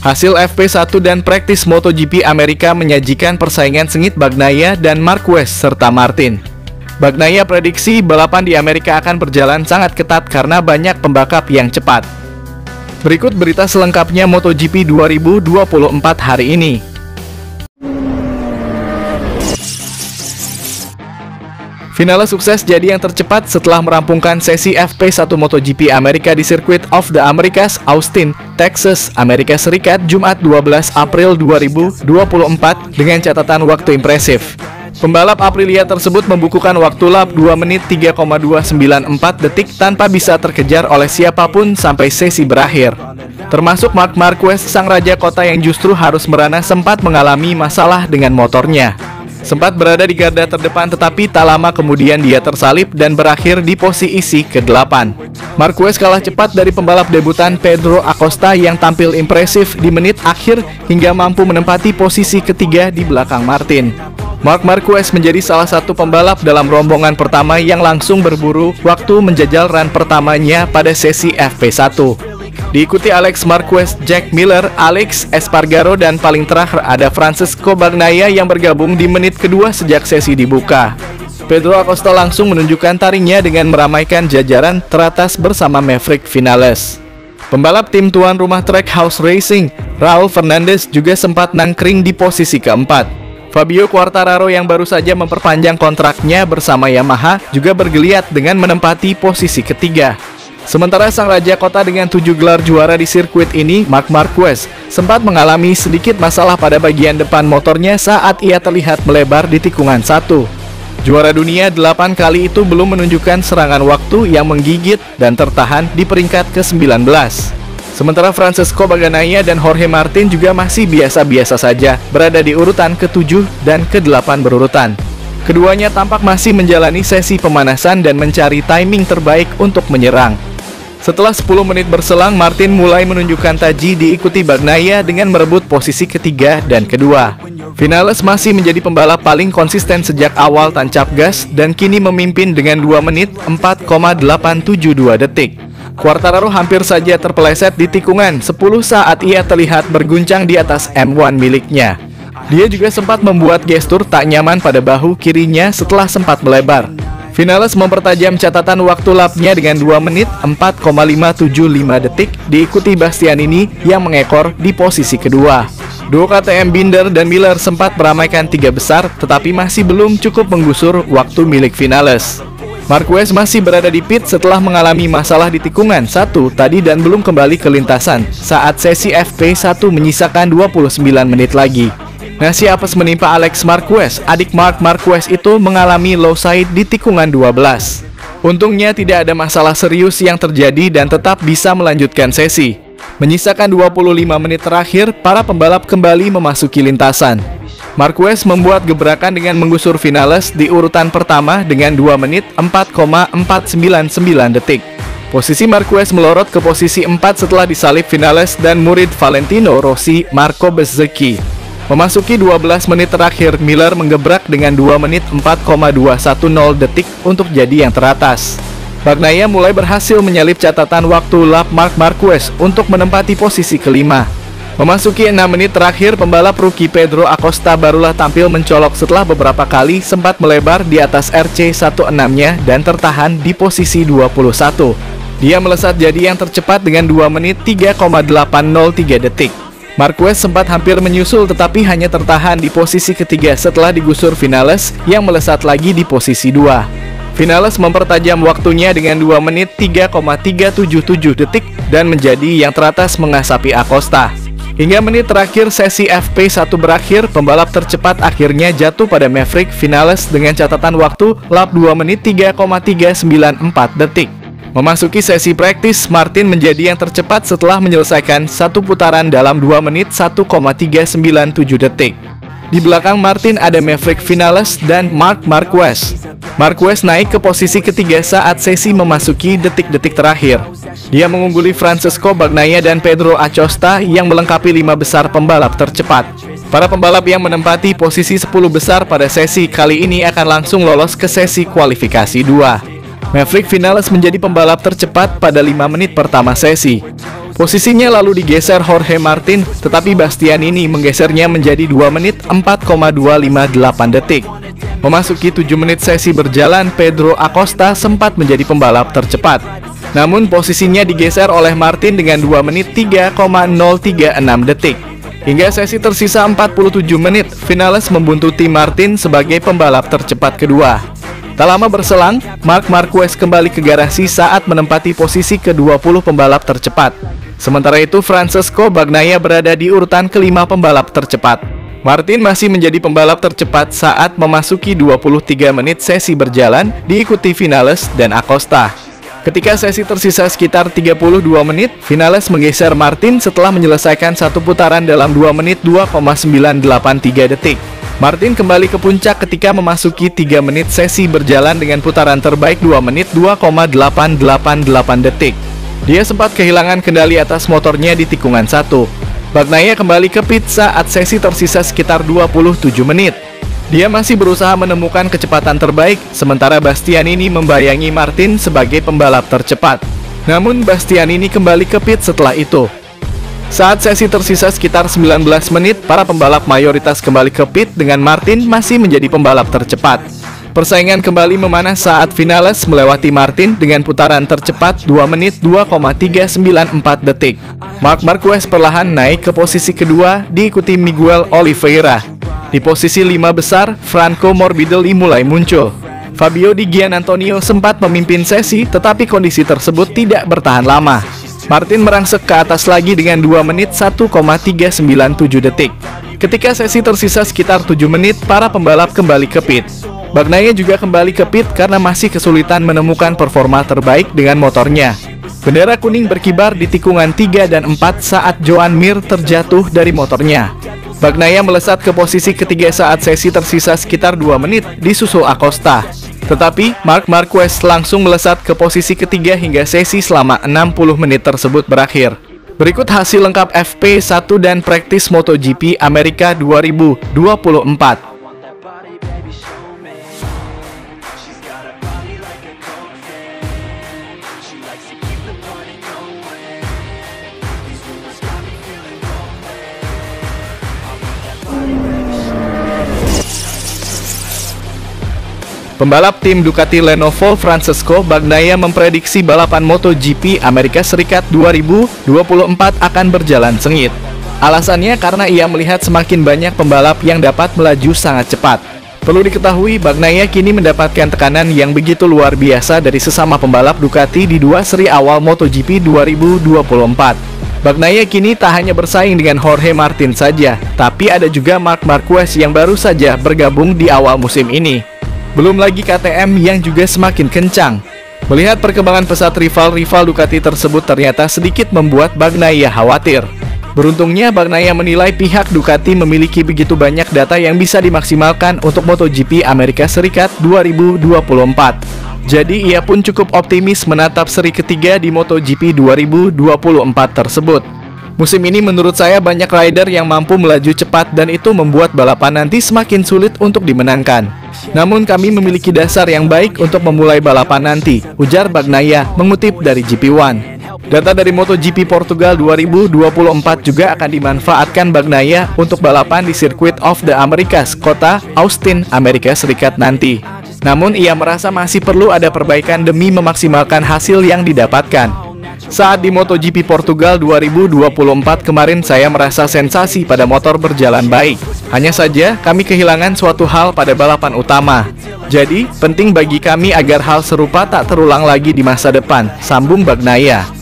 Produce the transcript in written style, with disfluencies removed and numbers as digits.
Hasil FP1 dan praktis MotoGP Amerika menyajikan persaingan sengit Bagnaia dan Marquez serta Martin. Bagnaia prediksi balapan di Amerika akan berjalan sangat ketat karena banyak pembakap yang cepat. Berikut berita selengkapnya MotoGP 2024 hari ini. Finale sukses jadi yang tercepat setelah merampungkan sesi FP1 MotoGP Amerika di Circuit of the Americas, Austin, Texas, Amerika Serikat, Jumat 12 April 2024 dengan catatan waktu impresif. Pembalap Aprilia tersebut membukukan waktu lap 2 menit 3,294 detik tanpa bisa terkejar oleh siapapun sampai sesi berakhir. Termasuk Marc Marquez, sang raja kota yang justru harus merana sempat mengalami masalah dengan motornya. Sempat berada di garda terdepan tetapi tak lama kemudian dia tersalip dan berakhir di posisi ke-8. Marquez kalah cepat dari pembalap debutan Pedro Acosta yang tampil impresif di menit akhir hingga mampu menempati posisi ketiga di belakang Martin. Marc Marquez menjadi salah satu pembalap dalam rombongan pertama yang langsung berburu waktu menjajal run pertamanya pada sesi FP1. Diikuti Alex Marquez, Jack Miller, Alex Espargaro, dan paling terakhir ada Francesco Bagnaia yang bergabung di menit kedua sejak sesi dibuka. Pedro Acosta langsung menunjukkan taringnya dengan meramaikan jajaran teratas bersama Maverick Vinales. Pembalap tim tuan rumah Trackhouse Racing, Raul Fernandez, juga sempat nangkring di posisi keempat. Fabio Quartararo yang baru saja memperpanjang kontraknya bersama Yamaha juga bergeliat dengan menempati posisi ketiga. Sementara sang raja kota dengan 7 gelar juara di sirkuit ini, Marc Marquez, sempat mengalami sedikit masalah pada bagian depan motornya saat ia terlihat melebar di tikungan 1. Juara dunia 8 kali itu belum menunjukkan serangan waktu yang menggigit dan tertahan di peringkat ke-19. Sementara Francesco Bagnaia dan Jorge Martin juga masih biasa-biasa saja, berada di urutan ke-7 dan ke-8 berurutan. Keduanya tampak masih menjalani sesi pemanasan dan mencari timing terbaik untuk menyerang. Setelah 10 menit berselang, Martin mulai menunjukkan taji diikuti Bagnaia dengan merebut posisi ketiga dan kedua. Vinales masih menjadi pembalap paling konsisten sejak awal tancap gas dan kini memimpin dengan 2 menit 4,872 detik. Quartararo hampir saja terpeleset di tikungan 10 saat ia terlihat berguncang di atas M1 miliknya. Dia juga sempat membuat gestur tak nyaman pada bahu kirinya setelah sempat melebar. Vinales mempertajam catatan waktu lapnya dengan 2 menit 4,575 detik, diikuti Bastianini yang mengekor di posisi kedua. Duo KTM Binder dan Miller sempat meramaikan 3 besar, tetapi masih belum cukup menggusur waktu milik Vinales. Marquez masih berada di pit setelah mengalami masalah di tikungan 1 tadi dan belum kembali ke lintasan saat sesi FP1 menyisakan 29 menit lagi. Nasi apes menimpa Alex Marquez, adik Marc Marquez itu mengalami low side di tikungan 12. Untungnya tidak ada masalah serius yang terjadi dan tetap bisa melanjutkan sesi. Menyisakan 25 menit terakhir, para pembalap kembali memasuki lintasan. Marquez membuat gebrakan dengan menggusur Vinales di urutan pertama dengan 2 menit 4,499 detik. Posisi Marquez melorot ke posisi 4 setelah disalip Vinales dan murid Valentino Rossi, Marco Bezzecchi. Memasuki 12 menit terakhir, Miller menggebrak dengan 2 menit 4,210 detik untuk jadi yang teratas. Bagnaia mulai berhasil menyalip catatan waktu lap Marc Marquez untuk menempati posisi kelima. Memasuki 6 menit terakhir, pembalap rookie Pedro Acosta barulah tampil mencolok setelah beberapa kali sempat melebar di atas RC16-nya dan tertahan di posisi 21. Dia melesat jadi yang tercepat dengan 2 menit 3,803 detik. Marquez sempat hampir menyusul tetapi hanya tertahan di posisi ketiga setelah digusur Vinales yang melesat lagi di posisi 2. Vinales mempertajam waktunya dengan 2 menit 3,377 detik dan menjadi yang teratas mengasapi Acosta. Hingga menit terakhir sesi FP1 berakhir, pembalap tercepat akhirnya jatuh pada Maverick Vinales dengan catatan waktu lap 2 menit 3,394 detik. Memasuki sesi praktis, Martin menjadi yang tercepat setelah menyelesaikan satu putaran dalam 2 menit 1,397 detik. Di belakang Martin ada Maverick Vinales dan Marc Marquez. Marquez naik ke posisi ketiga saat sesi memasuki detik-detik terakhir. Dia mengungguli Francesco Bagnaia dan Pedro Acosta yang melengkapi 5 besar pembalap tercepat. Para pembalap yang menempati posisi 10 besar pada sesi kali ini akan langsung lolos ke sesi kualifikasi 2. Maverick Vinales menjadi pembalap tercepat pada 5 menit pertama sesi. Posisinya lalu digeser Jorge Martin, tetapi Bastianini menggesernya menjadi 2 menit 4,258 detik. Memasuki 7 menit sesi berjalan, Pedro Acosta sempat menjadi pembalap tercepat. Namun posisinya digeser oleh Martin dengan 2 menit 3,036 detik. Hingga sesi tersisa 47 menit, Vinales membuntuti Martin sebagai pembalap tercepat kedua. Tak lama berselang, Marc Marquez kembali ke garasi saat menempati posisi ke-20 pembalap tercepat. Sementara itu, Francesco Bagnaia berada di urutan kelima pembalap tercepat. Martin masih menjadi pembalap tercepat saat memasuki 23 menit sesi berjalan, diikuti Vinales dan Acosta. Ketika sesi tersisa sekitar 32 menit, Vinales menggeser Martin setelah menyelesaikan satu putaran dalam 2 menit 2,983 detik. Martin kembali ke puncak ketika memasuki 3 menit sesi berjalan dengan putaran terbaik 2 menit 2,888 detik. Dia sempat kehilangan kendali atas motornya di tikungan 1. Bagnaia kembali ke pit saat sesi tersisa sekitar 27 menit. Dia masih berusaha menemukan kecepatan terbaik, sementara Bastianini membayangi Martin sebagai pembalap tercepat. Namun Bastianini kembali ke pit setelah itu. Saat sesi tersisa sekitar 19 menit, para pembalap mayoritas kembali ke pit dengan Martin masih menjadi pembalap tercepat. Persaingan kembali memanas saat Vinales melewati Martin dengan putaran tercepat 2 menit 2,394 detik. Marc Marquez perlahan naik ke posisi kedua, diikuti Miguel Oliveira. Di posisi 5 besar, Franco Morbidelli mulai muncul. Fabio Di Gianantonio sempat memimpin sesi, tetapi kondisi tersebut tidak bertahan lama. Martin merangsek ke atas lagi dengan 2 menit 1,397 detik. Ketika sesi tersisa sekitar 7 menit, para pembalap kembali ke pit. Bagnaia juga kembali ke pit karena masih kesulitan menemukan performa terbaik dengan motornya. Bendera kuning berkibar di tikungan 3 dan 4 saat Joan Mir terjatuh dari motornya. Bagnaia melesat ke posisi ketiga saat sesi tersisa sekitar 2 menit, disusul Acosta. Tetapi, Marc Marquez langsung melesat ke posisi ketiga hingga sesi selama 60 menit tersebut berakhir. Berikut hasil lengkap FP1 dan praktis MotoGP Amerika 2024. Pembalap tim Ducati Lenovo Francesco Bagnaia memprediksi balapan MotoGP Amerika Serikat 2024 akan berjalan sengit. Alasannya karena ia melihat semakin banyak pembalap yang dapat melaju sangat cepat. Perlu diketahui, Bagnaia kini mendapatkan tekanan yang begitu luar biasa dari sesama pembalap Ducati di 2 seri awal MotoGP 2024. Bagnaia kini tak hanya bersaing dengan Jorge Martin saja, tapi ada juga Marc Marquez yang baru saja bergabung di awal musim ini. Belum lagi KTM yang juga semakin kencang. Melihat perkembangan pesat rival-rival Ducati tersebut ternyata sedikit membuat Bagnaia khawatir. Beruntungnya Bagnaia menilai pihak Ducati memiliki begitu banyak data yang bisa dimaksimalkan untuk MotoGP Amerika Serikat 2024. Jadi ia pun cukup optimis menatap seri ketiga di MotoGP 2024 tersebut. Musim ini menurut saya banyak rider yang mampu melaju cepat dan itu membuat balapan nanti semakin sulit untuk dimenangkan. Namun kami memiliki dasar yang baik untuk memulai balapan nanti, ujar Bagnaia mengutip dari GP1. Data dari MotoGP Portugal 2024 juga akan dimanfaatkan Bagnaia untuk balapan di Circuit of the Americas, kota Austin, Amerika Serikat nanti. Namun ia merasa masih perlu ada perbaikan demi memaksimalkan hasil yang didapatkan. Saat di MotoGP Portugal 2024 kemarin saya merasa sensasi pada motor berjalan baik. Hanya saja kami kehilangan suatu hal pada balapan utama. Jadi penting bagi kami agar hal serupa tak terulang lagi di masa depan, sambung Bagnaia.